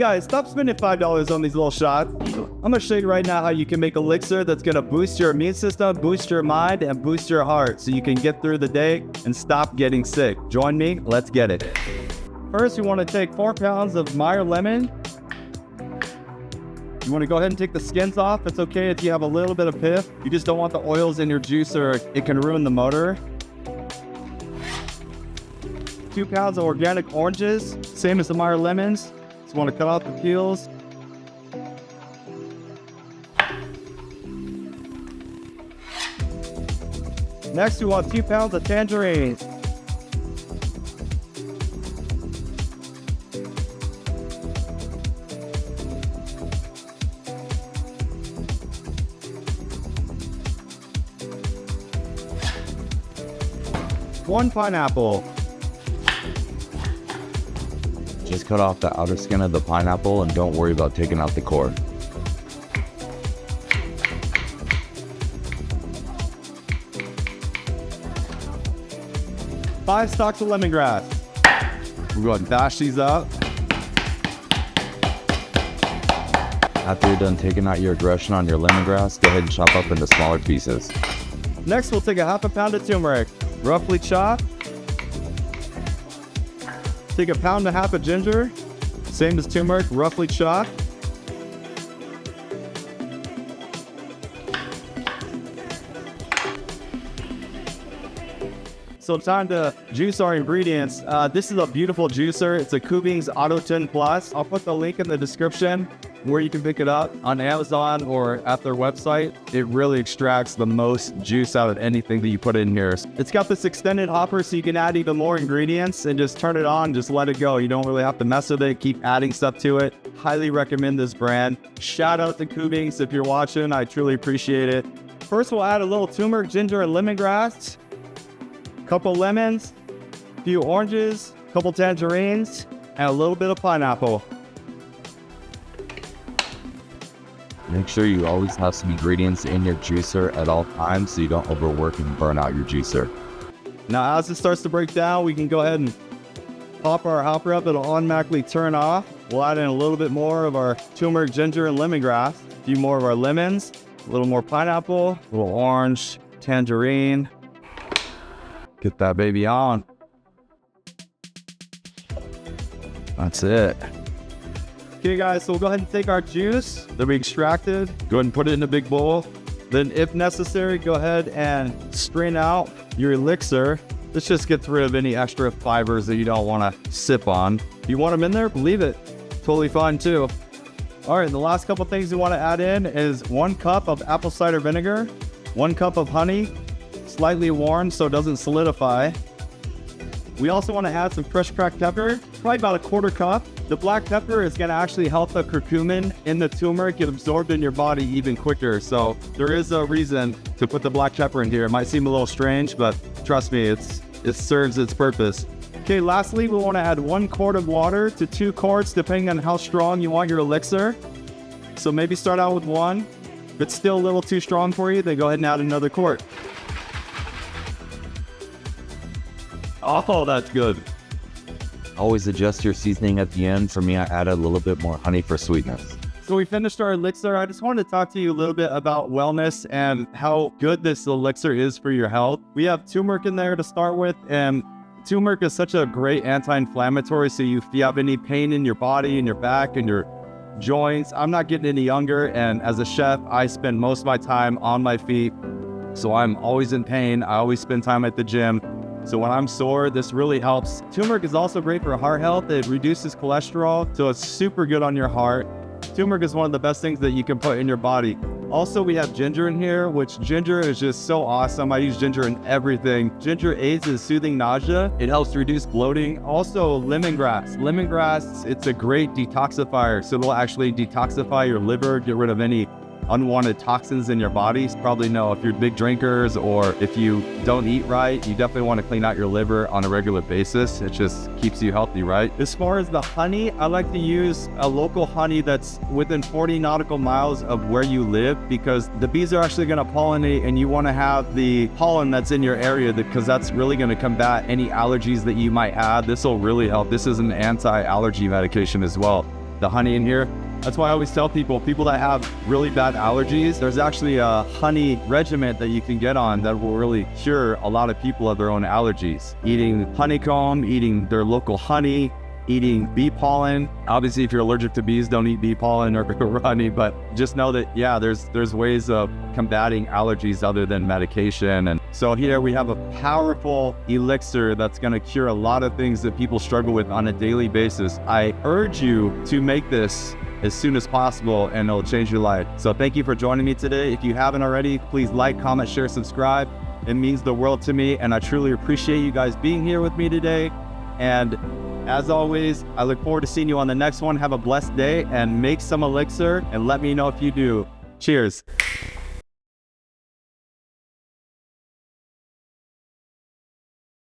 Guys, stop spending $5 on these little shots. I'm gonna show you right now how you can make elixir that's gonna boost your immune system, boost your mind, and boost your heart so you can get through the day and stop getting sick. Join me, let's get it. First, you wanna take 4 pounds of Meyer lemon. You wanna go ahead and take the skins off. It's okay if you have a little bit of pith. You just don't want the oils in your juice or it can ruin the motor. 2 pounds of organic oranges, same as the Meyer lemons. Just want to cut off the peels. Next, we want 2 pounds of tangerines. One pineapple. Just cut off the outer skin of the pineapple and don't worry about taking out the core. Five stalks of lemongrass. We're going to dash these up. After you're done taking out your aggression on your lemongrass, go ahead and chop up into smaller pieces. Next, we'll take a half a pound of turmeric, roughly chopped. Take a pound and a half of ginger, same as turmeric, roughly chopped. So time to juice our ingredients. This is a beautiful juicer. It's a Kuvings Auto 10 Plus. I'll put the link in the description where you can pick it up on Amazon or at their website. It really extracts the most juice out of anything that you put in here. It's got this extended hopper so you can add even more ingredients and just turn it on, just let it go. You don't really have to mess with it, keep adding stuff to it. Highly recommend this brand. Shout out to Kuvings if you're watching, I truly appreciate it. First, we'll add a little turmeric, ginger, and lemongrass. Couple lemons, a few oranges, couple tangerines, and a little bit of pineapple. Make sure you always have some ingredients in your juicer at all times so you don't overwork and burn out your juicer. Now, as it starts to break down, we can go ahead and pop our hopper up. It'll automatically turn off. We'll add in a little bit more of our turmeric, ginger, and lemongrass. A few more of our lemons, a little more pineapple, a little orange, tangerine. Get that baby on. That's it. Okay guys, so we'll go ahead and take our juice that we extracted, go ahead and put it in a big bowl. Then if necessary, go ahead and strain out your elixir. This just gets rid of any extra fibers that you don't want to sip on. If you want them in there, leave it. Totally fine too. All right, the last couple things we want to add in is 1 cup of apple cider vinegar, 1 cup of honey, slightly warmed so it doesn't solidify. We also want to add some fresh cracked pepper, probably about 1/4 cup. The black pepper is going to actually help the curcumin in the turmeric get absorbed in your body even quicker. So there is a reason to put the black pepper in here. It might seem a little strange, but trust me, it serves its purpose. Okay, lastly, we want to add 1 quart of water to 2 quarts, depending on how strong you want your elixir. So maybe start out with 1. If it's still a little too strong for you, then go ahead and add another quart. Oh, that's good. Always adjust your seasoning at the end. For me, I added a little bit more honey for sweetness. So we finished our elixir. I just wanted to talk to you a little bit about wellness and how good this elixir is for your health. We have turmeric in there to start with, and turmeric is such a great anti-inflammatory. So if you have any pain in your body, in your back, in your joints, I'm not getting any younger. And as a chef, I spend most of my time on my feet. So I'm always in pain. I always spend time at the gym. So when I'm sore, this really helps. Turmeric is also great for heart health. It reduces cholesterol, so it's super good on your heart. Turmeric is one of the best things that you can put in your body. Also, we have ginger in here, which ginger is just so awesome. I use ginger in everything. Ginger aids in soothing nausea. It helps reduce bloating. Also, lemongrass. Lemongrass, it's a great detoxifier. So it'll actually detoxify your liver, get rid of any unwanted toxins in your body. You probably know if you're big drinkers or if you don't eat right, you definitely want to clean out your liver on a regular basis. It just keeps you healthy, right? As far as the honey, I like to use a local honey that's within 40 nautical miles of where you live, because the bees are actually going to pollinate and you want to have the pollen that's in your area, because that's really going to combat any allergies that you might have. This will really help. This is an anti-allergy medication as well. the honey in here. That's why I always tell people that have really bad allergies, there's actually a honey regimen that you can get on that will really cure a lot of people of their own allergies. Eating honeycomb, eating their local honey, eating bee pollen. Obviously, if you're allergic to bees, don't eat bee pollen or honey, but just know that, yeah, there's ways of combating allergies other than medication. And so here we have a powerful elixir that's going to cure a lot of things that people struggle with on a daily basis. I urge you to make this as soon as possible and it'll change your life. So thank you for joining me today. If you haven't already, please like, comment, share, subscribe. It means the world to me, and I truly appreciate you guys being here with me today. And as always, I look forward to seeing you on the next one. Have a blessed day and make some elixir and let me know if you do. Cheers.